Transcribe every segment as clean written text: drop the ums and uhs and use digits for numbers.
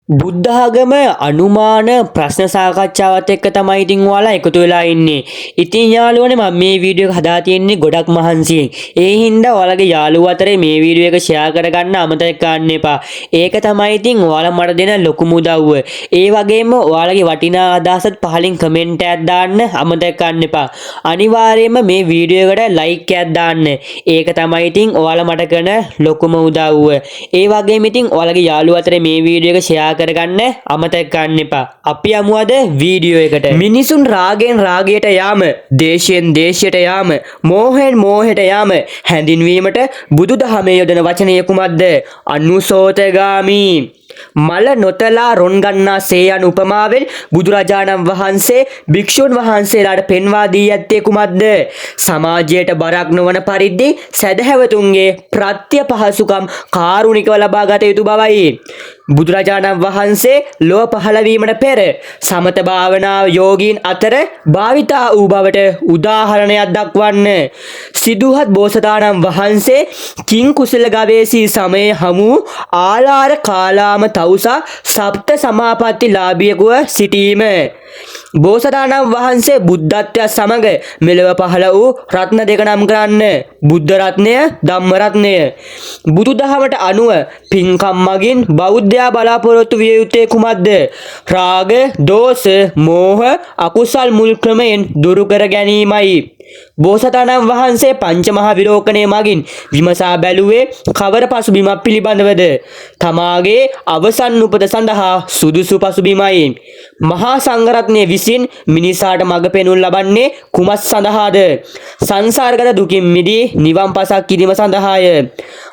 බුද්ධ ආගම අනුමාන ප්‍රශ්න සාකච්ඡාවත් එක්ක තමයි ඉතින් ඔයාලා එකතු වෙලා ඉන්නේ. ඉතින් යාළුවනේ මම මේ වීඩියෝ එක හදා තියෙන්නේ ගොඩක් මහන්සියෙන්. ඒ හින්දා ඔයාලගේ යාළුවෝ අතරේ මේ වීඩියෝ එක ෂෙයා කරගන්න අමතක කරන්න එපා. ඒක තමයි ඉතින් ඔයාලා මට දෙන ලොකුම උදව්ව. ඒ වගේම ඔයාලගේ වටිනා අදහසත් පහලින් කමෙන්ට් එකක් දාන්න අමතක කරන්න එපා. අනිවාර්යයෙන්ම මේ වීඩියෝ එකට ලයික් එකක් දාන්න. ඒක තමයි ඉතින් ඔයාලා මට කරන ලොකුම උදව්ව. ඒ වගේම ඉතින් ඔයාලගේ යාළුවෝ අතරේ මේ වීඩියෝ එක ෂෙයා කරගන්න අමතක කරන්න එපා. අපි යමු අද වීඩියෝ එකට. මිනිසුන් රාගයෙන් රාගයට යාම, දේශයෙන් දේශයට යාම, මෝහයෙන් මෝහයට යාම හැඳින්වීමට බුදුදහමේ යොදන වචනය කුමක්ද? අනුසෝතගාමි. මල නොතලා රොන් ගන්නා සේ යන උපමාවෙන් බුදුරජාණන් වහන්සේ භික්ෂුන් වහන්සේලාට පෙන්වා දී ඇත්තේ කුමක්ද? සමාජයට බරක් නොවන පරිදි සදහැවතුන්ගේ ප්‍රත්‍ය පහසුකම් කාරුණිකව ලබා ගත යුතු බවයි. බුදුරජාණන් වහන්සේ ලොව පහළ වීමට පෙර සමත භාවනාව යෝගීන් අතර භාවිතා වූ බවට උදාහරණයක් දක්වන්න. සිදුහත් බෝසතාණන් වහන්සේ කිං කුසල ගවේෂී සමයේ හමු ආලාර කාලාම තවුසා සප්ත සමාපatti ලාභියෙකුව සිටීම. බෝසතාණන් වහන්සේ බුද්ධත්වයට සමග මෙලොව පහළ වූ රත්න දෙක නම් කරන්න. බුද්ධ රත්නය, ධම්ම රත්නය. බුදුදහමට අනුව පින්කම් මගින් බෞද්ධයා බලාපොරොත්තු විය යුත්තේ කුමක්ද? රාග, දෝෂ, මෝහ, අකුසල් මුල් ක්‍රමයෙන් දුරු කර ගැනීමයි. බෝසතාණන් වහන්සේ පංචමහා විලෝකනය මගින් විමසා බැලුවේ කවර පසුබිමක් පිළිබඳවද? තමාගේ අවසන් උපත සඳහා සුදුසු පසුබිමයි. මහා සංඝරත්නය විසින් මිනිසාට මඟ පෙන්වනු ලබන්නේ කුමක් සඳහාද? සංසාරගත දුකින් මිදී නිවන් පසක් කිරීම සඳහාය.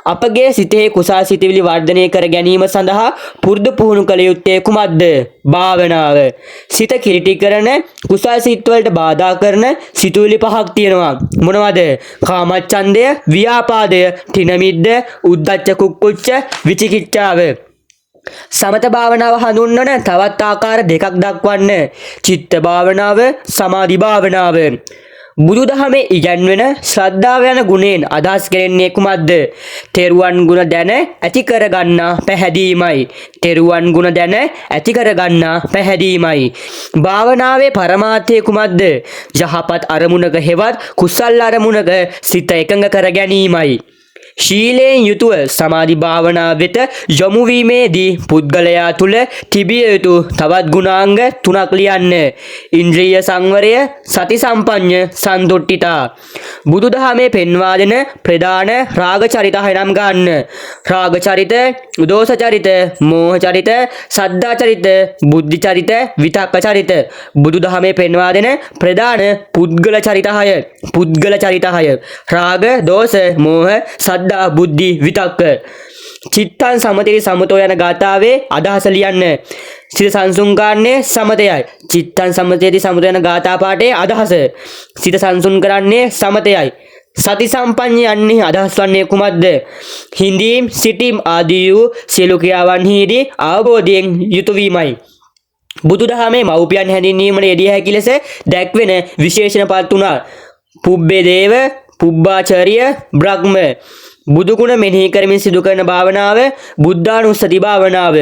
අපගේ සිතේ කුසල් සිතිවිලි වර්ධනය කර ගැනීම සඳහා පුරුදු පුහුණු කළ යුත්තේ කුමක්ද? භාවනාව. සිත කිලිටි කරන කුසල් සිත්වලට බාධා කරන සිතුවිලි පහක් තියෙනවා. මොනවද? කාමච්ඡන්දය, ව්‍යාපාදය, තිනමිද්ධ, උද්ධච්ච කුක්කුච්ච, විචිකිච්ඡාව. සමත භාවනාව හඳුන්වන තවත් ආකාර දෙකක් දක්වන්න. චිත්ත භාවනාව, සමාධි භාවනාව. බුදුදහමේ ඉගැන්වෙන ශ්‍රද්ධාව යන ගුණයෙන් අදහස් කරන්නේ කුමක්ද? තෙරුවන් ගුණ දැන ඇති කරගන්නා පැහැදීමයි. තෙරුවන් ගුණ දැන ඇති කරගන්නා පැහැදීමයි. භාවනාවේ පරමාර්ථය කුමක්ද? යහපත් අරමුණක හෙවත් කුසල් අරමුණක සිත එකඟ කර ගැනීමයි. ශීලයෙන් යුතුව සමාධි භාවනාව වෙත යොමු වීමේදී පුද්ගලයා තුළ තිබිය යුතු තවත් ගුණාංග තුනක් ලියන්න. ඉන්ද්‍රිය සංවරය, සති සම්පඤ්ඤ, සන්තුට්ඨිතා. බුදුදහමේ පෙන්වා දෙන ප්‍රධාන රාග චරිත හයනම් ගන්න. රාග චරිත, දෝෂ චරිත, මෝහ චරිත, සද්ධා චරිත, බුද්ධි චරිත, විතක්ක චරිත. බුදුදහමේ පෙන්වා දෙන ප්‍රධාන පුද්ගල චරිත හය. පුද්ගල චරිත හය. රාග, දෝෂ, මෝහ, සද්ධා, බුද්ධි, විතක්ක. චිත්තං සමතේ සමතෝ යන ගාථාවේ අදහස ලියන්න. සිත සංසුන් කරන්නේ සමතයයි. චිත්තං සමතේති සමතෝ යන ගාථා පාඨයේ අදහස. සිත සංසුන් කරන්නේ සමතයයි. සති සම්පඤ්ඤ යන්නේ අදහස් වන්නේ කුමක්ද? හිඳීම්, සිටීම් ආදී වූ සියලු ක්‍රියාවන්හිදී අවබෝධයෙන් යුතු වීමයි. බුදුදහමේ මව්පියන් හැඳින්වීමට යෙදිය හැකි ලෙස දැක්වෙන විශේෂණ පත් තුනක්. පුබ්බේ දේව, පුබ්බාචාර්ය, බ්‍රහ්ම. බුදුගුණ මෙනෙහි කරමින් සිදු කරන භාවනාව බුද්ධානුස්සති භාවනාව.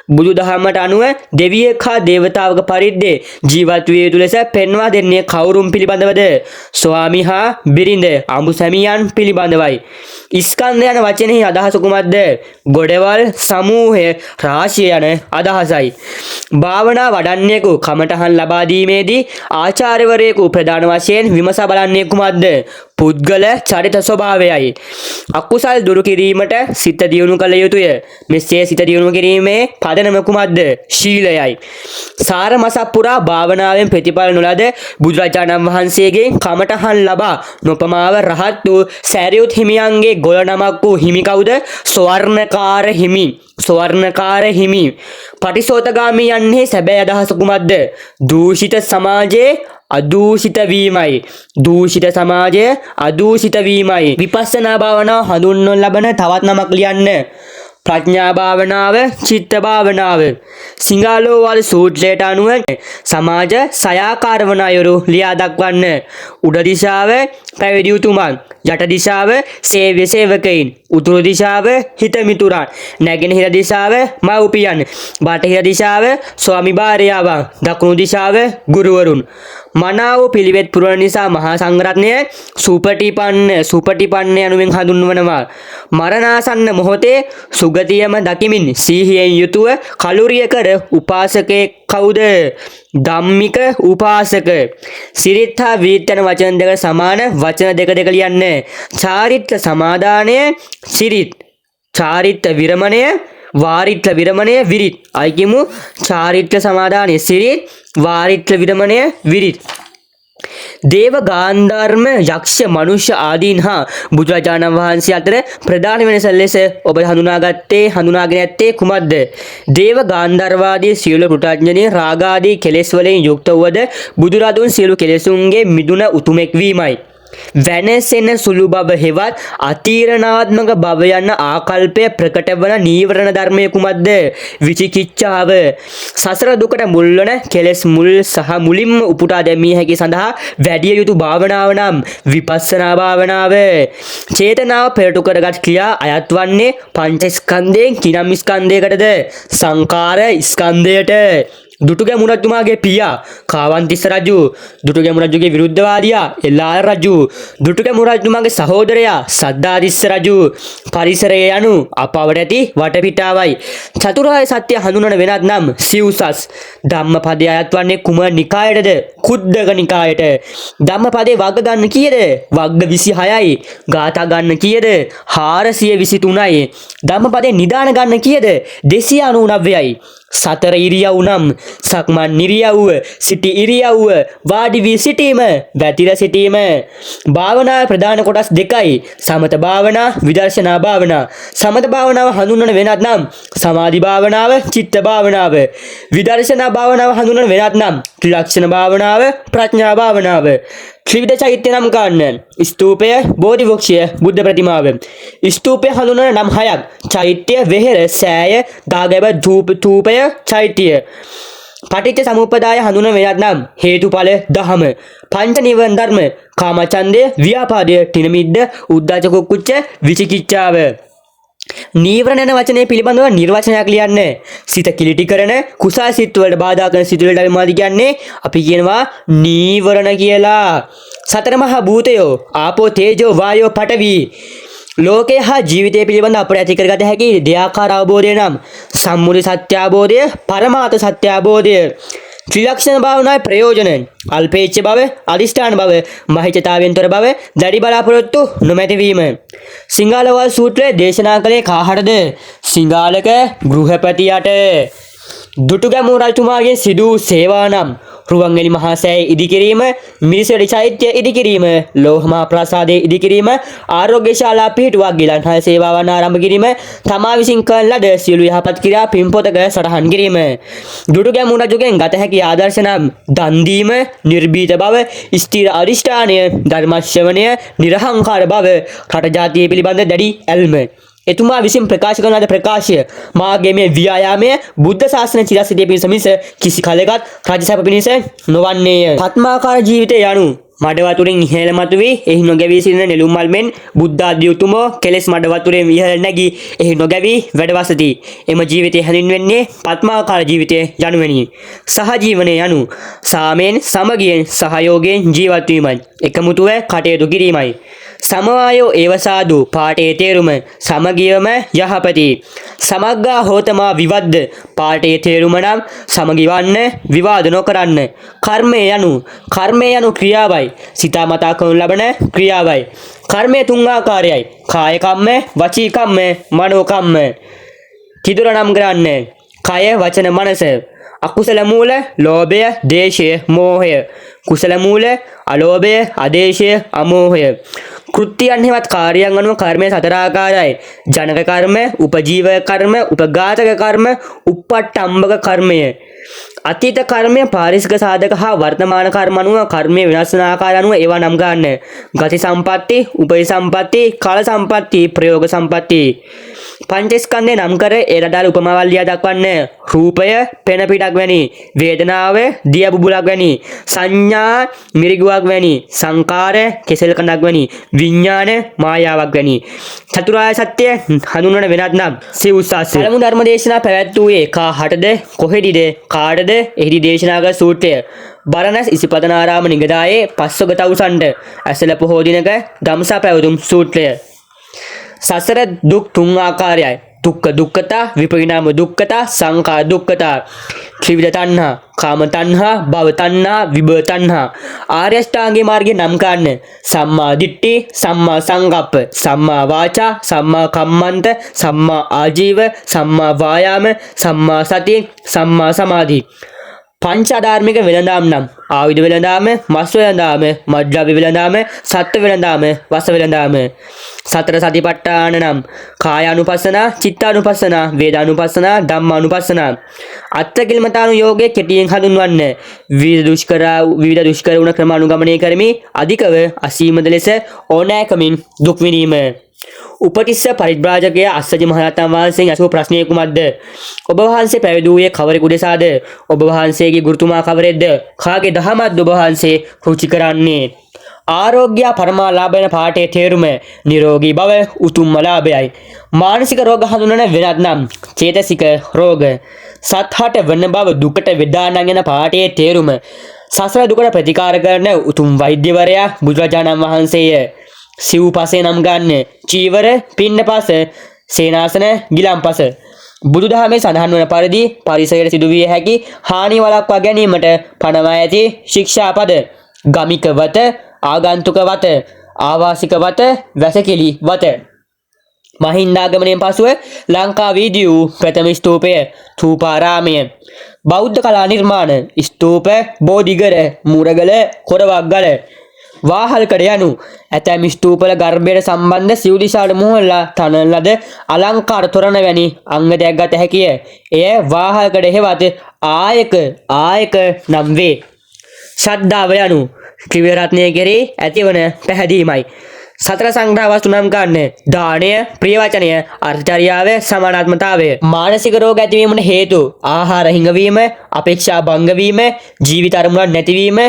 බුදුදහමට අනුව දෙවියෙක් හා දේවතාවක පරිද්දේ ජීවත් විය යුතු ලෙස පෙන්වා දෙන්නේ කවුරුන් පිළිබඳවද? ස්වාමි හා බිරිඳ, අඹු සැමියන් පිළිබඳවයි. ස්කන්ධ යන වචනේ අදහස කුමක්ද? ගොඩවල්, සමූහය, රාශිය යන අදහසයි. භාවනා වඩන්නෙකු කමඨහන් ලබා දීමේදී ආචාර්යවරයෙකු ප්‍රධාන වශයෙන් විමසා බලන්නේ කුමක්ද? පුද්ගල චරිත ස්වභාවයයි. අකුසල් දුරු කිරීමට සිත දියුණු කළ යුතුය. මෙසේ සිත දියුණු කිරීමේ පදනම කුමක්ද? ශීලයයි. සාර මසක් පුරා භාවනාවෙන් ප්‍රතිඵල නොලද බුදුරජාණන් වහන්සේගේ කමඨහන් ලබා නොපමාව රහත් වූ සෑරියුත් හිමියන්ගේ ගොළ නමක් වූ හිමි කවුද? ස්වර්ණකාර හිමි. ස්වර්ණකාර හිමි. පටිසෝතගාමී යන්නේ සැබෑ අදහස කුමක්ද? දූෂිත සමාජයේ අදූෂිත වීමයි. දූෂිත සමාජය අදූෂිත වීමයි. විපස්සනා භාවනාව හඳුන්වන ලබන තවත් නමක් ලියන්න. ප්‍රඥා භාවනාව, චිත්ත භාවනාව. සිංහලෝවාද සූත්‍රයට අනුව සමාජ සයාකාර වන අයුරු ලියා දක්වන්න. උඩ දිශාව පැවිදි උතුමන්, යට දිශාව සේව්‍ය සේවකයින්, උතුරු දිශාව හිත මිතුරන්, නැගෙනහිර දිශාව මව්පියන්, බටහිර දිශාව ස්වාමි භාර්යාවන්, දකුණු දිශාව ගුරුවරුන්. මනාව පිළිවෙත් පුරන නිසා මහා සංඝරත්නය සුපටිපන්න යනුවෙන් හඳුන්වනවා. මරණාසන්න මොහොතේ සුගතියම දකිමින් සීහියෙන් යුතුව කලුරිය කර උපාසකයෙක් කවුද? ධම්මික උපාසක. සිරිත් හා විරිත් යන වචන දෙක සමාන වචන දෙක ලියන්න. චාරිත්‍ර සමාදානය සිරිත්, චාරිත්‍ර විරමණය වාරිත්‍ර විරමණය විරිත්. අයිකිමු චාරිත්‍ර සමාදානය සිරිත්, වාරිත්‍ර විරමණය විරිත්. දේව ගාන්ධර්ම යක්ෂ මනුෂ්‍ය ආදීන් හා බුදුරජාණන් වහන්සේ අතර ප්‍රධාන වෙනස ලෙස ඔබ හඳුනාගෙන ඇත්තේ කුමක්ද? දේව ගාන්ධර්වාදී සියලු පෘථග්ජනයන් රාගාදී කෙලෙස් වලින් යුක්ත වූද බුදුරදුන් සියලු කෙලෙසුන්ගේ මිදුන උතුමෙක් වීමයි. වෙනසෙන සුළු බව හෙවත් අතීරණාත්මක බව යන ආකල්පය ප්‍රකට වන නීවරණ ධර්මය කුමක්ද? විචිකිච්ඡාව. සසර දුකට මුල් වන කෙලෙස් මුල් සහ මුලින්ම උපුටා දැමිය හැකි සඳහා වැඩි යුතු භාවනාව නම් විපස්සනා භාවනාව. චේතනාව පෙරටු කරගත් ක්‍රියා අයත් වන්නේ පංචස්කන්ධයෙන් කිනම් ස්කන්ධයකටද? සංකාර ස්කන්ධයට. දුටුගැමුණු රජතුමාගේ පියා කාවන්තිස්ස රජු, දුටුගැමුණු රජුගේ විරුද්ධවාදියා එල්ලාල රජු, දුටුගැමුණු රජතුමාගේ සහෝදරයා සද්ධාතිස්ස රජු. පරිසරය යනු අපවට ඇති වටපිටාවයි. චතුරාර්ය සත්‍ය හඳුනන වෙනත් නම් සිව්සස්. ධම්මපදයේ අයත් වන්නේ කුම නිකායටද? කුද්දක නිකායට. ධම්මපදයේ වග්ග ගන්න කීයද? වග්ග 26යි. ගාථා ගන්න කීයද? 423යි. ධම්මපදයේ නිදාන ගන්න කීයද? 299යි. සතර ඉරියව් නම් සක්මන් ඉරියව්ව, සිටි ඉරියව්ව, වාඩි වී සිටීම, වැතිර සිටීම. භාවනාවේ ප්‍රධාන කොටස් දෙකයි. සමත භාවනා, විදර්ශනා භාවනා. සමත භාවනාව හඳුන්වන වෙනත් නම් සමාධි භාවනාව, චිත්ත භාවනාව. විදර්ශනා භාවනාව හඳුන්වන වෙනත් නම් ත්‍රිලක්ෂණ භාවනාව, ප්‍රඥා භාවනාව. ත්‍රිවිධ චෛත්‍ය නම් ගන්න. ස්තූපය, බෝධි වෘක්ෂය, බුද්ධ ප්‍රතිමාව. ස්තූපය හඳුන්වන නම් 6ක්. චෛත්‍ය, වෙහෙර, සෑය, දාගැබ, ධූපය, චෛත්‍ය. පටිච්ච සමුප්පාදය හඳුන්වන වෙනත් නම් හේතුඵල දහම. පංච නිවන ධර්ම කාමචන්දය, ව්‍යාපාදය, තින මිද්ද, උද්ධච්ච කුක්කුච්ච, විචිකිච්ඡාව. නීවරණ යන වචනය පිළිබඳව නිර්වචනයක් ලියන්න. සිත කිලිටි කරන කුසල් සිත් වලට බාධා කරන සිත් වලට අපි කියන්නේ අපි කියනවා නීවරණ කියලා. සතර මහා භූතයෝ ආපෝ තේජෝ වායෝ පඨවි. ලෝකය හා ජීවිතය පිළිබඳ අපට ඇති කරගත හැකි දෙආකාර අවබෝධය නම් සම්මුති සත්‍ය අවබෝධය, පරමාර්ථ සත්‍ය අවබෝධය. ත්‍රිලක්ෂණ භාවනාවේ ප්‍රයෝජන අල්පේච්ඡ බව, අදිෂ්ඨාන බව, මහිතතාවෙන් තොර බව, දැඩි බලාපොරොත්තු නොමැතිවීම. සිංහලවල් සූත්‍රයේ දේශනා කළේ කාහටද? සිංහලක ගෘහපතියට. දුටුගැමුණු රජතුමාගේ සිදු සේවා නම් රුවන්වැලි මහා සෑය ඉදිකිරීම, මිරිසවැලි චෛත්‍ය ඉදිකිරීම, ලෝහමහා ප්‍රාසාදයේ ඉදිකිරීම, ආරෝග්‍ය ශාලා පිහිටුවක් ගිලන්හල් සේවාවන් ආරම්භ කිරීම, තමා විසින් කරන ලද සියලු යහපත් ක්‍රියා පින්පොතක සටහන් කිරීම. දුටුගැමුණු රජුගෙන් ගත හැකි ආදර්ශ නම් දන් දීම, නිර්භීත බව, ස්ථිර අධිෂ්ඨානය, ධර්ම ශ්‍රවණය, නිර්හංකාර බව, රට ජාතිය පිළිබඳ දැඩි ඇල්ම. එතුමා විසින් ප්‍රකාශ කරන ලද ප්‍රකාශය මාගේ මේ ව්‍යායාමය බුද්ධ ශාසන චිරස්ථිතිය පිණිස මිස කිසි කලෙකත් රජසැප පිණිස නොවන්නේය. පත්මාකාර ජීවිතය යනු මඩ වතුරෙන් ඉහළ මතුවී එහි නොගැවී සිටින නෙළුම් මල් මෙන් බුද්ධාදී උතුමෝ කෙලෙස් මඩ වතුරෙන් ඉහළ නැගී එහි නොගැවී වැඩවසති. එම ජීවිතය හැඳින්වෙන්නේ පත්මාකාර ජීවිතය යනුවෙනි. සහජීවනය යනු සාමයෙන්, සමගියෙන්, සහයෝගයෙන් ජීවත් වීමයි. එකමුතුව කටයුතු කිරීමයි. සමවායෝ ඒවසාදු පාඨයේ තේරුම සමගියම යහපති. සමග්ගා හෝතමා විවද්ද පාඨයේ තේරුම නම් සමගිවන්න, විවාද නොකරන්න. කර්මය යනු ක්‍රියාවයි. සිතාමතා කරනු ලබන ක්‍රියාවයි. කර්මය තුන් ආකාරයයි. කාය කම්ම, වචී කම්ම, මනෝ කම්ම. කිදුර නම් කරන්න. කය, වචන, මනස. අකුසල මූල ලෝභය, දේශය, මෝහය. කුසල මූල අලෝභය, අදේශය, අමෝහය. කෘත්‍යයන් හෙවත් කාර්යයන් අනුව කර්මය සතර ආකාරයි. ජනක කර්ම, උපජීවක කර්ම, උපඝාතක කර්ම, උප්පට්ඨම්බක කර්මය. අතීත කර්මය පාරිසරික සාධක හා වර්තමාන කර්ම අනුව කර්මය වෙනස් වන ආකාරය අනුව ඒවා නම් ගන්න. ගති සම්පatti, උපය සම්පatti, කාල සම්පatti, ප්‍රයෝග සම්පatti. පංචස්කන්ධය නම් කර එයට අදාළ උපමාවල් ලියා දක්වන්නේ රූපය පෙන පිටක් වැනි, වේදනාව දිය බුබුලක් වැනි, සංඥා මිරිගුවක් වැනි, සංකාර කෙසෙල් කඳක් වැනි, විඥාන මායාවක් වැනි. චතුරාර්ය සත්‍ය හඳුන්වන වෙනත් නම් සිව්සස්. පළමු ධර්ම දේශනා පැවැත්වුවේ කාහටද, කොහෙදිද, කාටද? එහිදී දේශනා කළ සූත්‍රය බරණැස් ඉසිපතනාරාම නිගදායේ පස්වග තවුසන්ට ඇසළ පොහෝ දිනක ධම්සා පැවතුම් සූත්‍රය. සසර දුක් තුන් ආකාරයයි. දුක්ඛ දුක්ඛතා, විපරිණාම දුක්ඛතා, සංඛාර දුක්ඛතා, ත්‍රිවිධ තණ්හා, කාම තණ්හා, භව තණ්හා, විභව තණ්හා. ආර්ය අෂ්ටාංගික මාර්ගයේ නම් කාන්නේ සම්මා දිට්ඨි, සම්මා සංකප්ප, සම්මා වාචා, සම්මා කම්මන්ත, සම්මා ආජීව, සම්මා වායාම, සම්මා සති, සම්මා සමාධි. පංච අධාර්මික වෙළඳාම් නම් ආයුධ වෙළඳාම, මස් වෙළඳාම, මද්ද්‍රව්‍ය වෙළඳාම, සත්ත්ව වෙළඳාම, වස වෙළඳාම. සතර සතිපට්ඨාන නම් කායානුපස්සනා, චිත්තානුපස්සනා, වේදානුපස්සනා, ධම්මානුපස්සනා. අත්කිලමතාණු යෝගයේ කෙටියෙන් හඳුන්වන්නේ විවිධ දුෂ්කර වුණ ක්‍රම අනුගමනය කරමි අධිකව අසීමිත ලෙස ඕනෑකමින් දුක් විඳීම. උපතිස්ස පරිබ්‍රාජකයා අස්සජි මහරහතන් වහන්සේගෙන් අසූ ප්‍රශ්නය කුමක්ද? ඔබ වහන්සේ පැවිදි වූයේ කවරෙකු දෙසාද? ඔබ වහන්සේගේ ගුරුතුමා කවරෙක්ද? කාගේ දහමක්ද ඔබ වහන්සේ රුචි කරන්නේ? ආරෝග්‍ය පරමාලාභ යන පාඨයේ තේරුම නිරෝගී බව උතුම්ම ලාභයයි. මානසික රෝග හඳුනන වෙනත් නම් චේතසික රෝග. සත්හට වන බව දුකට වේදානං යන පාඨයේ තේරුම සසර දුකට ප්‍රතිකාර කරන උතුම් වෛද්‍යවරයා බුදුරජාණන් වහන්සේය. සිව්පසේ නම් ගන්න චීවර, පින්නපස, සේනාසන, ගිලම්පස. බුදුදහමේ සඳහන් වන පරිදි පරිසරයට සිදුවිය හැකි හානි වළක්වා ගැනීමට පනවා ඇති ශික්ෂාපද ගමික වත, ආගන්තුක වත, ආවාසික වත, වැසකිලි වත. මහින්දාගමනයෙන් පසුව ලංකාවේදී වූ ප්‍රථම ස්තූපය ථූපාරාමය. බෞද්ධ කලා නිර්මාණ ස්තූප, බෝධිගර, මුරගල, කොරවක්ගල, වාහල්කඩ යනු ඇතැම් ස්තූපවල ගර්භයට සම්බන්ධ සිව් දිශාවට මුහුණලා තනන ලද අලංකාර තොරණ වැනි අංග දැක්ගත හැකිය. එය වාහල්කඩ හෙවත් ආයක නම් වේ. ශ්‍රද්ධාව යනු ත්‍රිවිධ රත්නය කෙරෙහි ඇතිවන පැහැදීමයි. සතර සංග්‍රහ වස්තු නම් ගන්න දානය, ප්‍රිය වචනය, අර්ථචර්යාව, සමානාත්මතාවය. මානසික රෝග ඇතිවීමට හේතු ආහාර හිඟවීම, අපේක්ෂා භංග වීම, ජීවිත අරමුණක් නැතිවීම,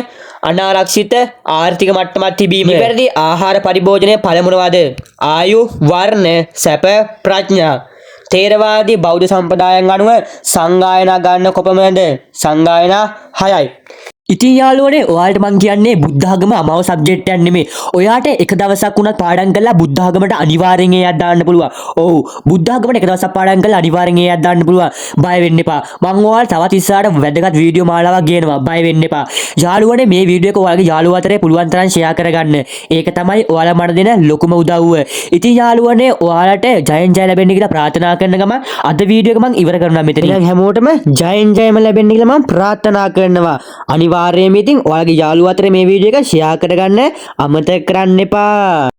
අනාරක්ෂිත ආර්ථික මට්ටමක් තිබීම. නිවැරදි ආහාර පරිභෝජනය පළ මොනවාද? ආයු, වර්ණ, සැප, ප්‍රඥා. තේරවාදී බෞද්ධ සම්ප්‍රදායන් අනුව සංගායනා ගන්න කොපමණද? සංගායනා 6යි. ඉතින් යාළුවනේ ඔයාලට මං කියන්නේ බුද්ධ ආගම අමාව සබ්ජෙක්ට් එකක් නෙමෙයි. ඔයාට එක දවසක් වුණත් පාඩම් කරලා බුද්ධ ආගමට අනිවාර්යෙන් එකක් දාන්න පුළුවන්. ඔව් බුද්ධ ආගමට එක දවසක් පාඩම් කරලා අනිවාර්යෙන් එකක් දාන්න පුළුවන්. බය වෙන්න එපා. මං ඔයාලට තවත් ඉස්සරහට වැදගත් වීඩියෝ මාලාවක් ගේනවා. බය වෙන්න එපා. යාළුවනේ මේ වීඩියෝ එක ඔයාලගේ යාළුවෝ අතරේ පුළුවන් තරම් ෂෙයා කරගන්න. ඒක තමයි ඔයාලා මට දෙන ලොකුම උදව්ව. ඉතින් යාළුවනේ ඔයාලට ජයෙන් ජය ලැබෙන්න කියලා ප්‍රාර්ථනා කරන ගමන් අද වීඩියෝ එක මං ඉවර කරනවා මෙතන. හැමෝටම ජයෙන් ජයම ලැබෙන්න කියලා මං ප්‍රාර්ථනා කරනවා. අනිවාර්යයෙන්ම ඉතින් ඔයාලගේ යාළුවෝ අතරේ මේ වීඩියෝ එක ෂෙයා කරගන්න අමතක කරන්න එපා.